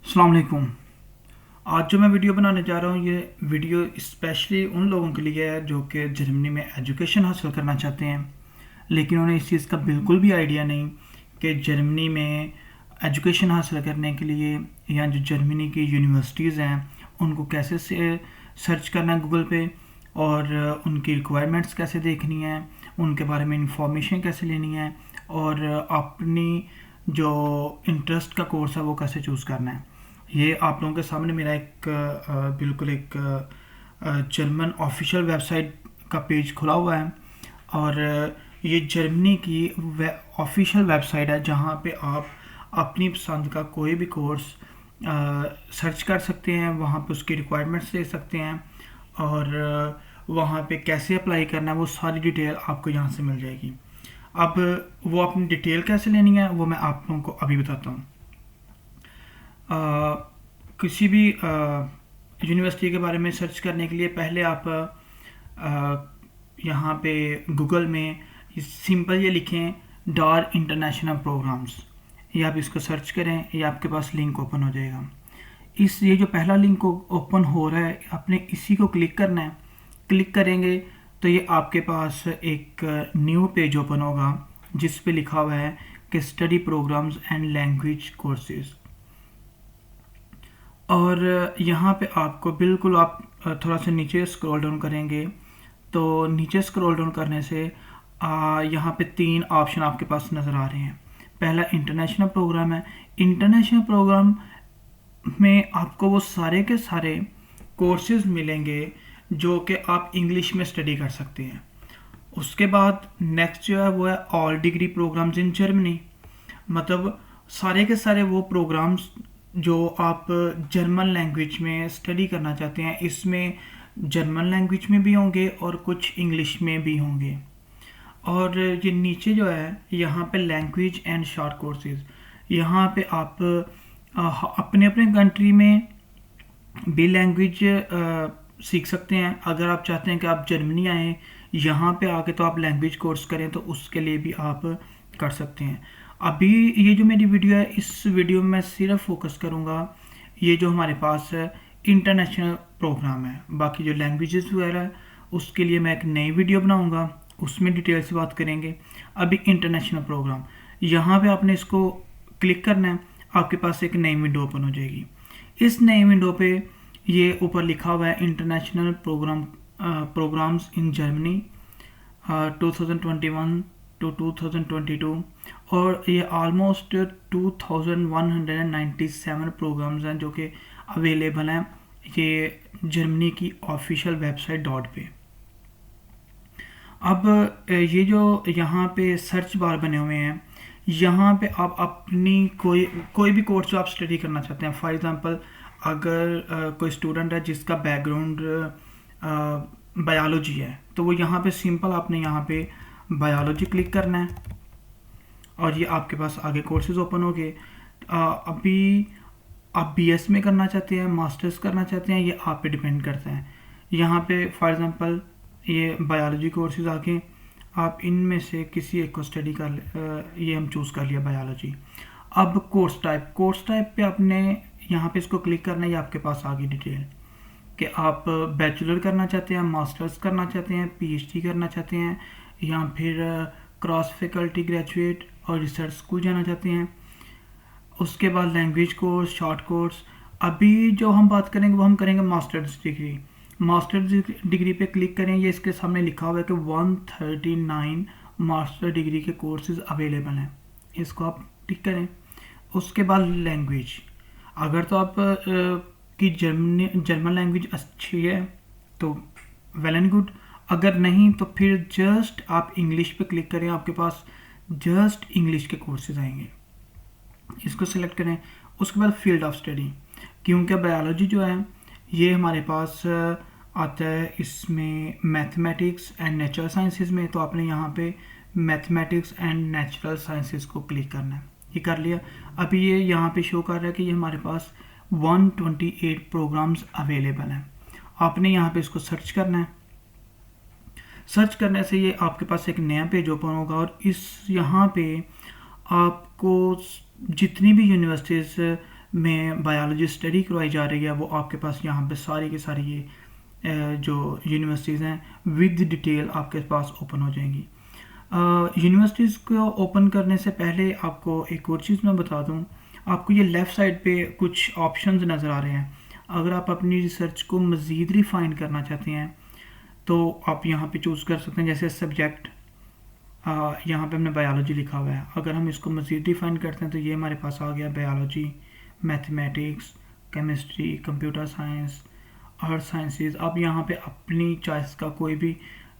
अस्सलाम वालेकुम। आज जो मैं वीडियो बनाने जा रहा हूँ ये वीडियो स्पेशली उन लोगों के लिए है जो कि जर्मनी में एजुकेशन हासिल करना चाहते हैं, लेकिन उन्हें इस चीज़ का बिल्कुल भी आइडिया नहीं कि जर्मनी में एजुकेशन हासिल करने के लिए या जो जर्मनी की यूनिवर्सिटीज़ हैं उनको कैसे से सर्च करना है गूगल पे, और उनकी रिक्वायरमेंट्स कैसे देखनी है, उनके बारे में इंफॉर्मेशन कैसे लेनी है, और अपनी जो इंटरेस्ट का कोर्स है वो कैसे चूज़ करना है। ये आप लोगों के सामने मेरा एक बिल्कुल एक जर्मन ऑफिशियल वेबसाइट का पेज खुला हुआ है, और ये जर्मनी की ऑफिशियल वेबसाइट है जहाँ पे आप अपनी पसंद का कोई भी कोर्स सर्च कर सकते हैं, वहाँ पे उसकी रिक्वायरमेंट्स दे सकते हैं, और वहाँ पे कैसे अप्लाई करना है वो सारी डिटेल आपको यहाँ से मिल जाएगी। अब वो अपनी डिटेल कैसे लेनी है वो मैं आप लोगों को अभी बताता हूँ। किसी भी यूनिवर्सिटी के बारे में सर्च करने के लिए पहले आप यहाँ पे गूगल में सिंपल ये लिखें डार इंटरनेशनल प्रोग्राम्स, ये आप इसको सर्च करें, ये आपके पास लिंक ओपन हो जाएगा। ये जो पहला लिंक ओपन हो रहा है आपने इसी को क्लिक करना है। क्लिक करेंगे तो ये आपके पास एक न्यू पेज ओपन होगा जिस पे लिखा हुआ है कि study programmes and language courses, और यहाँ पे आपको बिल्कुल आप थोड़ा सा नीचे स्क्रॉल डाउन करेंगे तो नीचे स्क्रॉल डाउन करने से यहाँ पे 3 ऑप्शन आपके पास नज़र आ रहे हैं। पहला इंटरनेशनल प्रोग्राम है। इंटरनेशनल प्रोग्राम में आपको वो सारे के सारे कोर्सेज मिलेंगे जो कि आप इंग्लिश में स्टडी कर सकते हैं। उसके बाद नेक्स्ट जो है वो है all degree programmes in Germany, मतलब सारे के सारे वो प्रोग्राम्स जो आप जर्मन लैंग्वेज में स्टडी करना चाहते हैं, इसमें जर्मन लैंग्वेज में भी होंगे और कुछ इंग्लिश में भी होंगे। और ये नीचे जो है यहाँ पे लैंग्वेज एंड शॉर्ट कोर्सेज, यहाँ पे आप अपने अपने कंट्री में भी लैंग्वेज सीख सकते हैं। अगर आप चाहते हैं कि आप जर्मनी आएँ यहाँ पे आके तो आप लैंग्वेज कोर्स करें तो उसके लिए भी आप कर सकते हैं। अभी ये जो मेरी वीडियो है इस वीडियो में मैं सिर्फ फोकस करूँगा ये जो हमारे पास इंटरनेशनल प्रोग्राम है। बाकी जो लैंग्वेजेस वगैरह है उसके लिए मैं एक नई वीडियो बनाऊँगा, उसमें डिटेल से बात करेंगे। अभी इंटरनेशनल प्रोग्राम यहाँ पे आपने इसको क्लिक करना है, आपके पास एक नई विंडो ओपन हो जाएगी। इस नई विंडो पे ये ऊपर लिखा हुआ है international programmes in Germany 2021 to 2022, और ये ऑलमोस्ट 2197 प्रोग्राम्स हैं जो कि अवेलेबल हैं ये जर्मनी की ऑफिशियल वेबसाइट डॉट पे। अब ये जो यहाँ पे सर्च बार बने हुए हैं यहाँ पे आप अपनी कोई भी कोर्स जो आप स्टडी करना चाहते हैं, फॉर एग्जांपल अगर कोई स्टूडेंट है जिसका बैकग्राउंड बायोलॉजी है तो वो यहाँ पे सिंपल आपने यहाँ पे बायोलॉजी क्लिक करना है और ये आपके पास आगे कोर्सेज ओपन हो गए। अभी आप बीएस में करना चाहते हैं, मास्टर्स करना चाहते हैं, ये आप पे डिपेंड करता है। यहाँ पे फॉर एग्जांपल ये बायोलॉजी कोर्सेज आके आप इनमें से किसी एक को स्टडी कर ये हम चूज़ कर लिया बायोलॉजी। अब कोर्स टाइप पे आपने यहाँ पे इसको क्लिक करना है, ये आपके पास आ गई डिटेल कि आप बैचलर करना चाहते हैं, मास्टर्स करना चाहते हैं, पीएचडी करना चाहते हैं, या फिर क्रॉस फैकल्टी ग्रेजुएट और रिसर्च स्कूल जाना चाहते हैं। उसके बाद लैंग्वेज कोर्स, शॉर्ट कोर्स। अभी जो हम बात करेंगे वो हम करेंगे मास्टर्स डिग्री। मास्टर्स डिग्री पे क्लिक करें, ये इसके सामने लिखा हुआ है कि 139 मास्टर डिग्री के कोर्सेज अवेलेबल हैं, इसको आप टिक करें। उसके बाद लैंग्वेज, अगर तो आप की जर्मन लैंग्वेज अच्छी है तो वेल एंड गुड, अगर नहीं तो फिर जस्ट आप इंग्लिश पे क्लिक करें, आपके पास जस्ट इंग्लिश के कोर्सेज आएंगे, इसको सिलेक्ट करें। उसके बाद फील्ड ऑफ स्टडी, क्योंकि बायोलॉजी जो है ये हमारे पास आता है इसमें मैथमेटिक्स एंड नेचुरल साइंसेज में, तो आपने यहाँ पे मैथमेटिक्स एंड नेचुरल साइंसेज को क्लिक करना है। ये कर लिया। अभी ये यहाँ पे शो कर रहा है कि ये हमारे पास 128 प्रोग्राम्स अवेलेबल हैं। आपने यहाँ पे इसको सर्च करना है। सर्च करने से ये आपके पास एक नया पेज ओपन होगा और इस यहाँ पे आपको जितनी भी यूनिवर्सिटीज़ में बायोलॉजी स्टडी करवाई जा रही है वो आपके पास यहाँ पे सारी की सारी ये जो यूनिवर्सिटीज़ हैं विद डिटेल आपके पास ओपन हो जाएंगी। यूनिवर्सिटीज़ को ओपन करने से पहले आपको एक और चीज़ मैं बता दूं, आपको ये लेफ़्ट साइड पे कुछ ऑप्शंस नज़र आ रहे हैं। अगर आप अपनी रिसर्च को मज़ीद रिफ़ाइन करना चाहते हैं तो आप यहाँ पे चूज़ कर सकते हैं, जैसे सब्जेक्ट यहाँ पे हमने बायोलॉजी लिखा हुआ है। अगर हम इसको मज़ीद रिफ़ाइन करते हैं तो ये हमारे पास आ गया biology, mathematics, chemistry, computer science, अर्थ साइंसेज। आप यहाँ पे अपनी चॉइस का कोई भी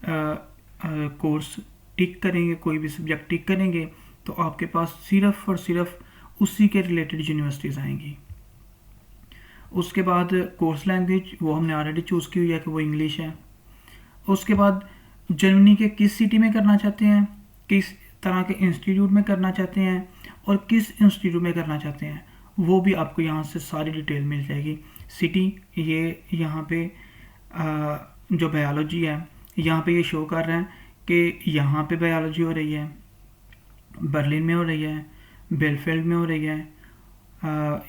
कोर्स टिक करेंगे, कोई भी सब्जेक्ट टिक करेंगे तो आपके पास सिर्फ़ और सिर्फ उसी के रिलेटेड यूनिवर्सिटीज़ आएंगी। उसके बाद कोर्स लैंग्वेज वो हमने ऑलरेडी चूज़ की हुई है कि वो इंग्लिश है। उसके बाद जर्मनी के किस सिटी में करना चाहते हैं, किस तरह के इंस्टीट्यूट में करना चाहते हैं और किस इंस्टीट्यूट में करना चाहते हैं, वो भी आपको यहाँ से सारी डिटेल मिल जाएगी। सिटी ये यहाँ पे जो बायोलॉजी है यहाँ पे ये शो कर रहे हैं कि यहाँ पे बायोलॉजी हो रही है, बर्लिन में हो रही है, बेलफेल्ड में हो रही है।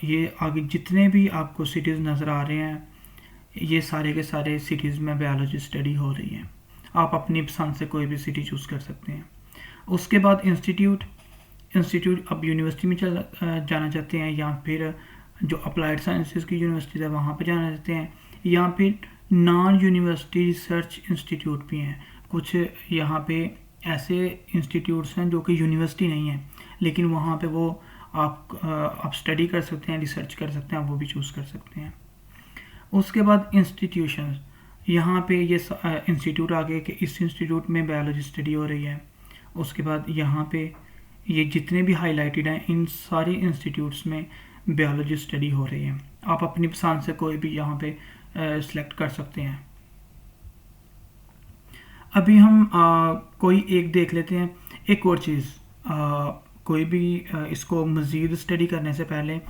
ये आगे जितने भी आपको सिटीज़ नज़र आ रहे हैं ये सारे के सारे सिटीज़ में बायोलॉजी स्टडी हो रही है। आप अपनी पसंद से कोई भी सिटी चूज़ कर सकते हैं। उसके बाद इंस्टीट्यूट अब यूनिवर्सिटी में जाना चाहते हैं या फिर जो अप्लाइड साइंसेस की यूनिवर्सिटीज़ है वहाँ पे जाना चाहते हैं, या फिर नॉन यूनिवर्सिटी रिसर्च इंस्टीट्यूट भी हैं। कुछ यहाँ पे ऐसे इंस्टीट्यूट्स हैं जो कि यूनिवर्सिटी नहीं है लेकिन वहाँ पे वो आप स्टडी कर सकते हैं, रिसर्च कर सकते हैं, आप वो भी चूज़ कर सकते हैं। उसके बाद इंस्टीट्यूशंस, यहाँ पे ये इंस्टीट्यूट आ गए कि इस इंस्टीट्यूट में बायोलॉजी स्टडी हो रही है। उसके बाद यहाँ पे ये जितने भी हाईलाइटेड हैं इन सारे इंस्टीट्यूट्स में बायोलॉजी स्टडी हो रही है। आप अपनी पसंद से कोई भी यहाँ पे सिलेक्ट कर सकते हैं। अभी हम कोई एक देख लेते हैं। एक और चीज़, कोई भी इसको मज़ीद स्टडी करने से पहले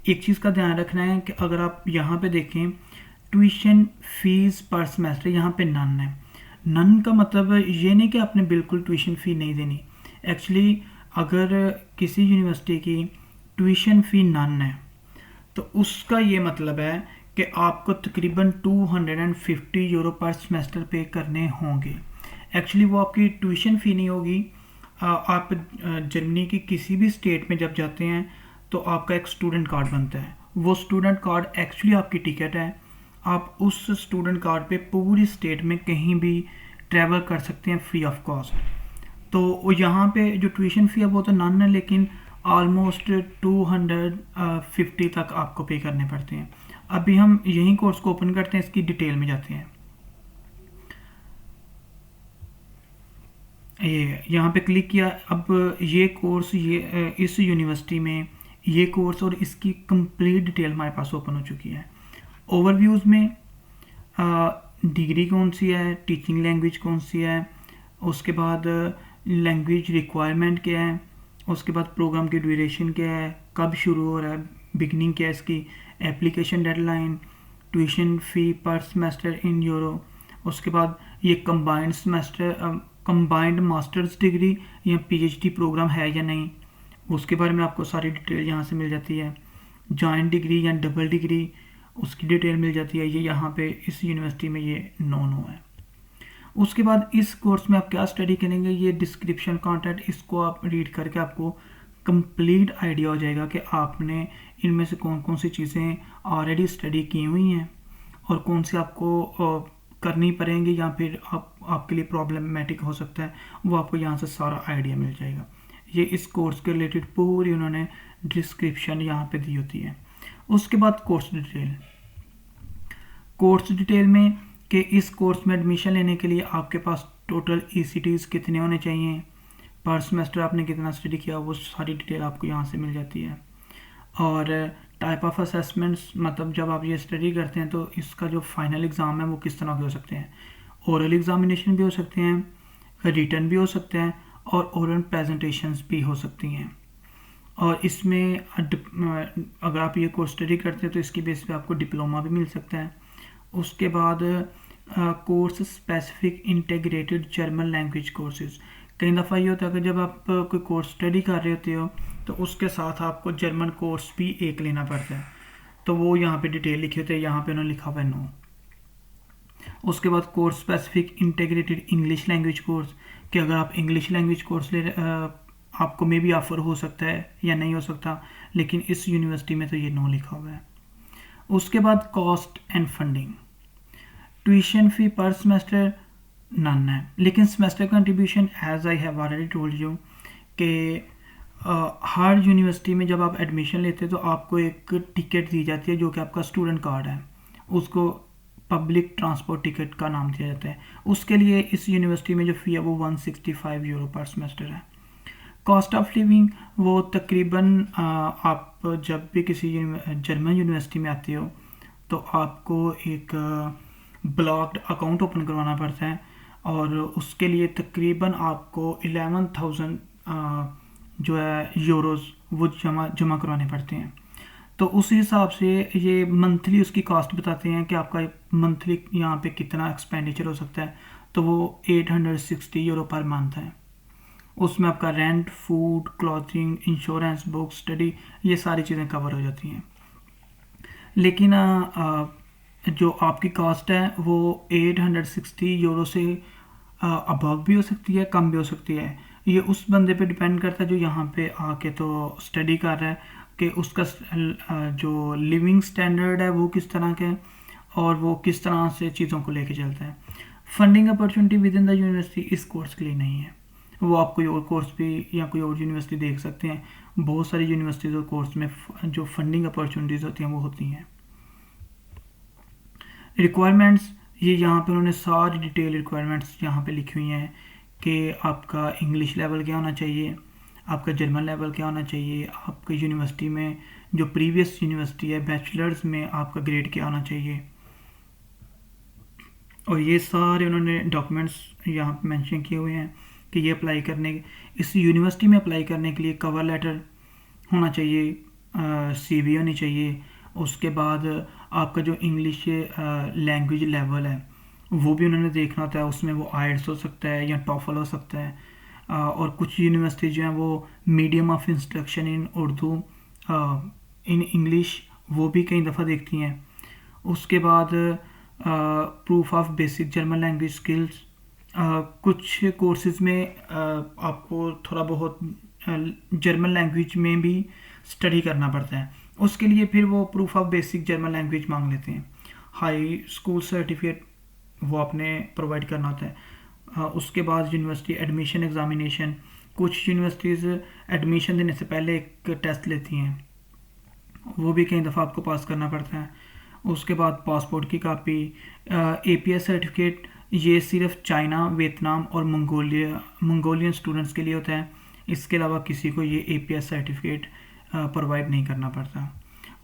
एक चीज़ का ध्यान रखना है कि अगर आप यहाँ पे देखें ट्यूशन फीस पर सेमेस्टर यहाँ पे नन है। नन का मतलब ये नहीं कि आपने बिल्कुल ट्यूशन फ़ी नहीं देनी। एक्चुअली अगर किसी यूनिवर्सिटी की ट्यूशन फ़ी नन है तो उसका ये मतलब है कि आपको तकरीबन 250 यूरो पर सेमेस्टर पे करने होंगे। एक्चुअली वो आपकी ट्यूशन फ़ी नहीं होगी। आप जर्मनी की किसी भी स्टेट में जब जाते हैं तो आपका एक स्टूडेंट कार्ड बनता है। वो स्टूडेंट कार्ड एक्चुअली आपकी टिकट है। आप उस स्टूडेंट कार्ड पे पूरी स्टेट में कहीं भी ट्रैवल कर सकते हैं फ्री ऑफ कॉस्ट। तो यहाँ पे जो ट्यूशन फ़ी है वो तो नन है लेकिन ऑलमोस्ट 250 तक आपको पे करने पड़ते हैं। अभी हम यही कोर्स को ओपन करते हैं, इसकी डिटेल में जाते हैं। ये यहाँ पे क्लिक किया। अब ये कोर्स इस यूनिवर्सिटी में ये कोर्स और इसकी कंप्लीट डिटेल हमारे पास ओपन हो चुकी है। ओवरव्यूज़ में डिग्री कौन सी है, टीचिंग लैंग्वेज कौन सी है, उसके बाद लैंग्वेज रिक्वायरमेंट क्या है, उसके बाद प्रोग्राम की ड्यूरेशन क्या है, कब शुरू हो रहा है, बिगनिंग क्या है इसकी, एप्लीकेशन डेडलाइन, ट्यूशन फ़ी पर सेमेस्टर इन यूरो। उसके बाद ये कंबाइंड मास्टर्स डिग्री या पीएचडी प्रोग्राम है या नहीं, उसके बारे में आपको सारी डिटेल यहाँ से मिल जाती है। जॉइंट डिग्री या डबल डिग्री उसकी डिटेल मिल जाती है। ये यहाँ पे इस यूनिवर्सिटी में ये नॉन है। उसके बाद इस कोर्स में आप क्या स्टडी करेंगे, ये डिस्क्रिप्शन कंटेंट, इसको आप रीड करके आपको कंप्लीट आइडिया हो जाएगा कि आपने इनमें से कौन कौन सी चीज़ें ऑलरेडी स्टडी की हुई हैं और कौन सी आपको करनी पड़ेंगी या फिर आपके लिए प्रॉब्लमेटिक हो सकता है, वो आपको यहाँ से सारा आइडिया मिल जाएगा। ये इस कोर्स के रिलेटेड पूरी उन्होंने डिस्क्रिप्शन यहाँ पे दी होती है। उसके बाद कोर्स डिटेल में कि इस कोर्स में एडमिशन लेने के लिए आपके पास टोटल ECTs कितने होने चाहिए, पर सेमेस्टर आपने कितना स्टडी किया, वो सारी डिटेल आपको यहाँ से मिल जाती है। और टाइप ऑफ असेसमेंट्स, मतलब जब आप ये स्टडी करते हैं तो इसका जो फाइनल एग्ज़ाम है वो किस तरह के हो सकते हैं। ओरल एग्ज़ामिनेशन भी हो सकते हैं, रिटर्न भी हो सकते हैं और ओरल प्रेजेंटेशंस भी हो सकती हैं। और इसमें अगर आप ये कोर्स स्टडी करते हैं तो इसकी बेस पे आपको डिप्लोमा भी मिल सकता है। उसके बाद course specific integrated German language courses. कई दफ़ा ये होता है कि जब आप कोई कोर्स स्टडी कर रहे होते हो तो उसके साथ आपको जर्मन कोर्स भी एक लेना पड़ता है। तो वो यहाँ पे डिटेल लिखे होते हैं, यहाँ पे उन्होंने लिखा हुआ है नो। उसके बाद course specific integrated English language course, कि अगर आप इंग्लिश लैंग्वेज कोर्स आपको मे भी ऑफर हो सकता है या नहीं हो सकता, लेकिन इस यूनिवर्सिटी में तो ये नो लिखा हुआ है। उसके बाद cost and funding, tuition fee per semester none है, लेकिन semester contribution as I have already told you कि हर यूनिवर्सिटी में जब आप एडमिशन लेते हैं तो आपको एक टिकट दी जाती है जो कि आपका स्टूडेंट कार्ड है, उसको पब्लिक ट्रांसपोर्ट टिकट का नाम दिया जाता है। उसके लिए इस यूनिवर्सिटी में जो फ़ी है वो 165 यूरो पर सेमेस्टर है। कॉस्ट ऑफ लिविंग वो तकरीबन आप जब भी किसी जर्मन यूनिवर्सिटी में आते हो तो आपको एक ब्लॉक्ड अकाउंट ओपन करवाना पड़ता है, और उसके लिए तकरीबन आपको 11,000 जो है यूरोज़ वो जमा करवाने पड़ते हैं। तो उस हिसाब से ये मंथली उसकी कॉस्ट बताते हैं कि आपका मंथली यहाँ पे कितना एक्सपेंडिचर हो सकता है। तो वो 860 यूरो पर मंथ है। उसमें आपका rent, food, clothing, insurance, book, study, ये सारी चीज़ें कवर हो जाती हैं। लेकिन जो आपकी कॉस्ट है वो 860 यूरो से अबव भी हो सकती है, कम भी हो सकती है। ये उस बंदे पे डिपेंड करता है जो यहाँ पे आके तो स्टडी कर रहा है कि उसका जो लिविंग स्टैंडर्ड है वो किस तरह का है और वो किस तरह से चीज़ों को लेके चलता है। Funding opportunity with in the university इस कोर्स के लिए नहीं है, वो आप कोई और कोर्स भी या कोई और यूनिवर्सिटी देख सकते हैं। बहुत सारी यूनिवर्सिटीज़ और कोर्स में जो फंडिंग अपॉर्चुनिटीज़ होती हैं वो होती हैं। रिक्वायरमेंट्स, ये यहाँ पे उन्होंने सारी डिटेल रिक्वायरमेंट्स यहाँ पे लिखी हुई हैं कि आपका इंग्लिश लेवल क्या होना चाहिए, आपका जर्मन लेवल क्या होना चाहिए, आपके यूनिवर्सिटी में जो प्रीवियस यूनिवर्सिटी है बैचलर्स में आपका ग्रेड क्या होना चाहिए, और ये सारे उन्होंने डॉक्यूमेंट्स यहाँ पे मेंशन किए हुए हैं कि ये अप्लाई करने, इस यूनिवर्सिटी में अप्लाई करने के लिए कवर लेटर होना चाहिए, सीवी होनी चाहिए। उसके बाद आपका जो इंग्लिश लैंग्वेज लेवल है वो भी उन्होंने देखना होता है, उसमें वो आइल्स हो सकता है या टॉफल हो सकता है। और कुछ यूनिवर्सिटी जो हैं वो medium of instruction in Urdu in English वो भी कई दफ़ा देखती हैं। उसके बाद proof of basic German language skills, कुछ कोर्सेज़ में आपको थोड़ा बहुत जर्मन लैंग्वेज में भी स्टडी करना पड़ता है, उसके लिए फिर वो proof of basic German language मांग लेते हैं। हाई स्कूल सर्टिफिकेट वो आपने प्रोवाइड करना होता है। उसके बाद यूनिवर्सिटी एडमिशन एग्ज़ामिनेशन, कुछ यूनिवर्सिटीज़ एडमिशन देने से पहले एक टेस्ट लेती हैं, वो भी कई दफ़ा आपको पास करना पड़ता है। उसके बाद पासपोर्ट की कापी, APS सर्टिफिकेट, ये सिर्फ चाइना, वियतनाम और मंगोलियन स्टूडेंट्स के लिए होता है। इसके अलावा किसी को ये APS सर्टिफिकेट प्रोवाइड नहीं करना पड़ता।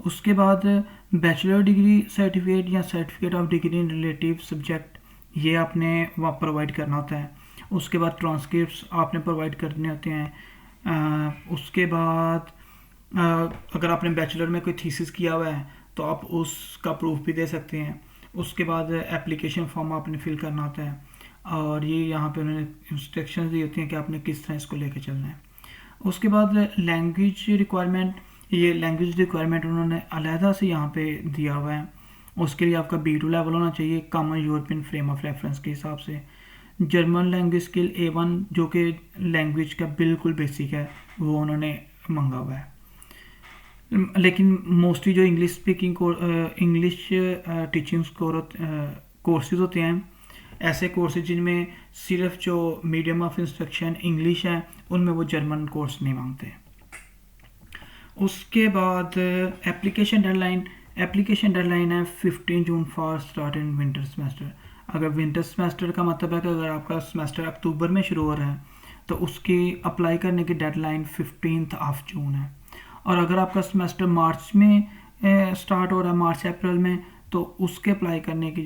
उसके बाद बैचलर डिग्री सर्टिफिकेट या certificate of degree in relative subject, ये आपने वहाँ प्रोवाइड करना होता है। उसके बाद ट्रांसक्रिप्ट्स आपने प्रोवाइड करने होते हैं। उसके बाद अगर आपने बैचलर में कोई थीसिस किया हुआ है तो आप उसका प्रूफ भी दे सकते हैं। उसके बाद एप्लीकेशन फॉर्म आपने फिल करना होता है, और ये यहाँ पे उन्होंने इंस्ट्रक्शंस दी होती हैं कि आपने किस तरह इसको लेके चलना है। उसके बाद लैंग्वेज रिक्वायरमेंट, ये लैंग्वेज रिक्वायरमेंट उन्होंने अलहदा से यहाँ पे दिया हुआ है। उसके लिए आपका B2 लेवल होना चाहिए common European frame of reference के हिसाब से। जर्मन लैंग्वेज स्किल A1 जो कि लैंग्वेज का बिल्कुल बेसिक है वो उन्होंने मंगा हुआ है। लेकिन मोस्टली जो English speaking English teaching courses होते हैं, ऐसे कोर्सेज जिनमें सिर्फ जो मीडियम ऑफ इंस्ट्रक्शन इंग्लिश है उनमें वो जर्मन कोर्स नहीं मांगते। उसके बाद एप्लीकेशन डेडलाइन है 15 जून for start in winter semester. अगर विंटर सेमेस्टर का मतलब है कि अगर आपका सेमेस्टर अक्टूबर में शुरू हो रहा है तो उसकी अप्लाई करने की डेडलाइन 15 जून है। और अगर आपका सेमेस्टर मार्च में स्टार्ट हो रहा है, मार्च अप्रैल में, तो उसके अप्लाई करने की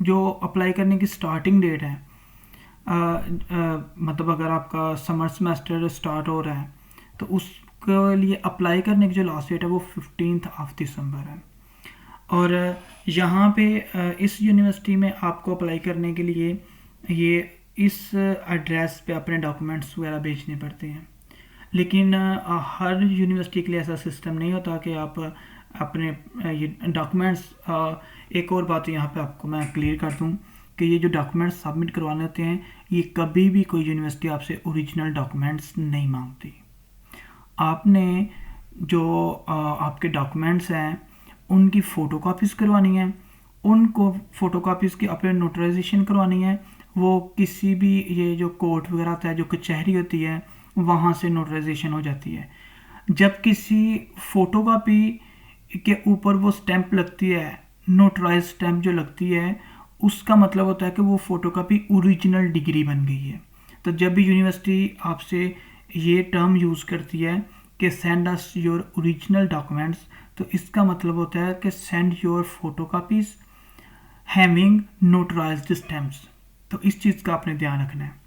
जो अप्लाई करने की स्टार्टिंग डेट है, मतलब अगर आपका समर सेमेस्टर स्टार्ट हो रहा है तो उसके लिए अप्लाई करने की जो लास्ट डेट है वो 15 दिसंबर है। और यहाँ पे इस यूनिवर्सिटी में आपको अप्लाई करने के लिए ये इस एड्रेस पे अपने डॉक्यूमेंट्स वगैरह भेजने पड़ते हैं। लेकिन हर यूनिवर्सिटी के लिए ऐसा सिस्टम नहीं होता कि आप अपने ये डॉक्यूमेंट्स, एक और बात यहाँ पे आपको मैं क्लियर कर दूँ कि ये जो डॉक्यूमेंट्स सबमिट करवाने होते हैं, ये कभी भी कोई यूनिवर्सिटी आपसे ओरिजिनल डॉक्यूमेंट्स नहीं मांगती। आपने जो आपके डॉक्यूमेंट्स हैं उनकी फ़ोटोकॉपीज़ करवानी है, उनको फ़ोटोकॉपीज़ की अपने नोटराइजेशन करवानी है। वो किसी भी ये जो कोर्ट वगैरह होता है, जो कचहरी होती है, वहाँ से नोटराइजेशन हो जाती है। जब किसी फ़ोटोकॉपी के ऊपर वो स्टैंप लगती है, नोटराइज स्टैंप जो लगती है, उसका मतलब होता है कि वो फ़ोटोकॉपी ओरिजिनल डिग्री बन गई है। तो जब भी यूनिवर्सिटी आपसे ये टर्म यूज़ करती है कि send us your original documents, तो इसका मतलब होता है कि send your photocopies having notarised stamps. तो इस चीज़ का आपने ध्यान रखना है।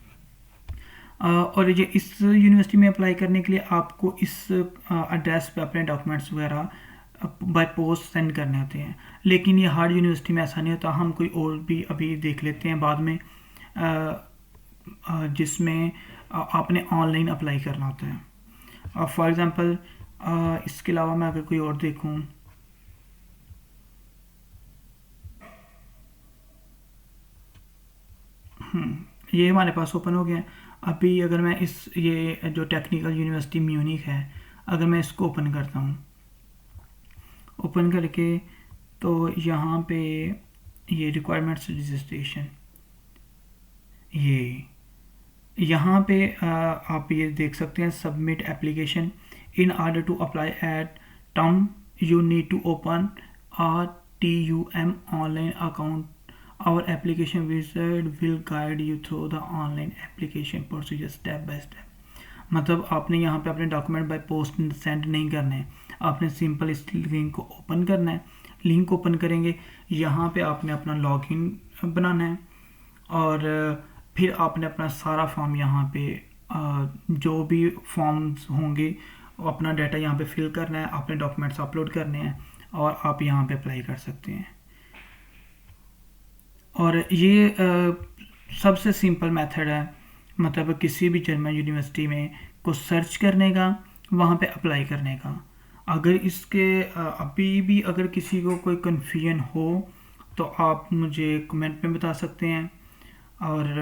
और ये इस यूनिवर्सिटी में अप्लाई करने के लिए आपको इस एड्रेस पे अपने डॉक्यूमेंट्स वगैरह बाय पोस्ट सेंड करने होते हैं। लेकिन ये हार्ड यूनिवर्सिटी में ऐसा नहीं होता। हम कोई और भी अभी देख लेते हैं बाद में, जिसमें आपने ऑनलाइन अप्लाई करना होता है। फॉर एग्ज़ाम्पल इसके अलावा मैं अगर कोई और देखूं, ये हमारे पास ओपन हो गया। अभी अगर मैं ये जो टेक्निकल यूनिवर्सिटी म्यूनिख है, अगर मैं इसको ओपन करता हूँ, ओपन करके तो यहाँ पे ये रिक्वायरमेंट्स रजिस्ट्रेशन, ये यहाँ पे आप ये देख सकते हैं, submit application in order to apply at term you need to open TUM online account. Our application wizard will guide you through the online application procedure step by step। मतलब आपने यहाँ पे अपने डॉक्यूमेंट बाय पोस्ट सेंड नहीं करने हैं, आपने simple इस लिंक को ओपन करना है। लिंक ओपन करेंगे, यहाँ पे आपने अपना लॉगिन बनाना है और फिर आपने अपना सारा फॉर्म यहाँ पे जो भी फॉर्म्स होंगे अपना डाटा यहाँ पे फिल करना है, अपने डॉक्यूमेंट्स अपलोड करने हैं और आप यहाँ पे अप्लाई कर सकते हैं। और ये सबसे सिंपल मेथड है, मतलब किसी भी जर्मन यूनिवर्सिटी में को सर्च करने का, वहाँ पे अप्लाई करने का। अगर इसके अभी भी अगर किसी को कोई कन्फ्यूजन हो तो आप मुझे कमेंट में बता सकते हैं और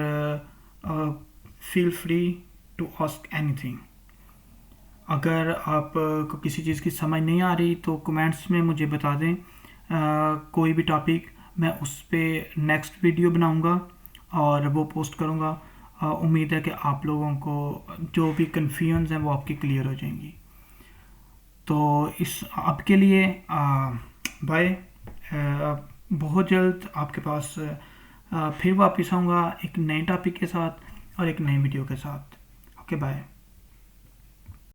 feel free to ask anything. अगर आप को किसी चीज़ की समझ नहीं आ रही तो कमेंट्स में मुझे बता दें, कोई भी टॉपिक मैं उस पर नेक्स्ट वीडियो बनाऊंगा और वो पोस्ट करूंगा। उम्मीद है कि आप लोगों को जो भी कन्फ्यूजन हैं वो आपकी क्लियर हो जाएंगी। तो इस आपके लिए बाय। बहुत जल्द आपके पास फिर वापस आऊँगा एक नए टॉपिक के साथ और एक नई वीडियो के साथ। Okay bye.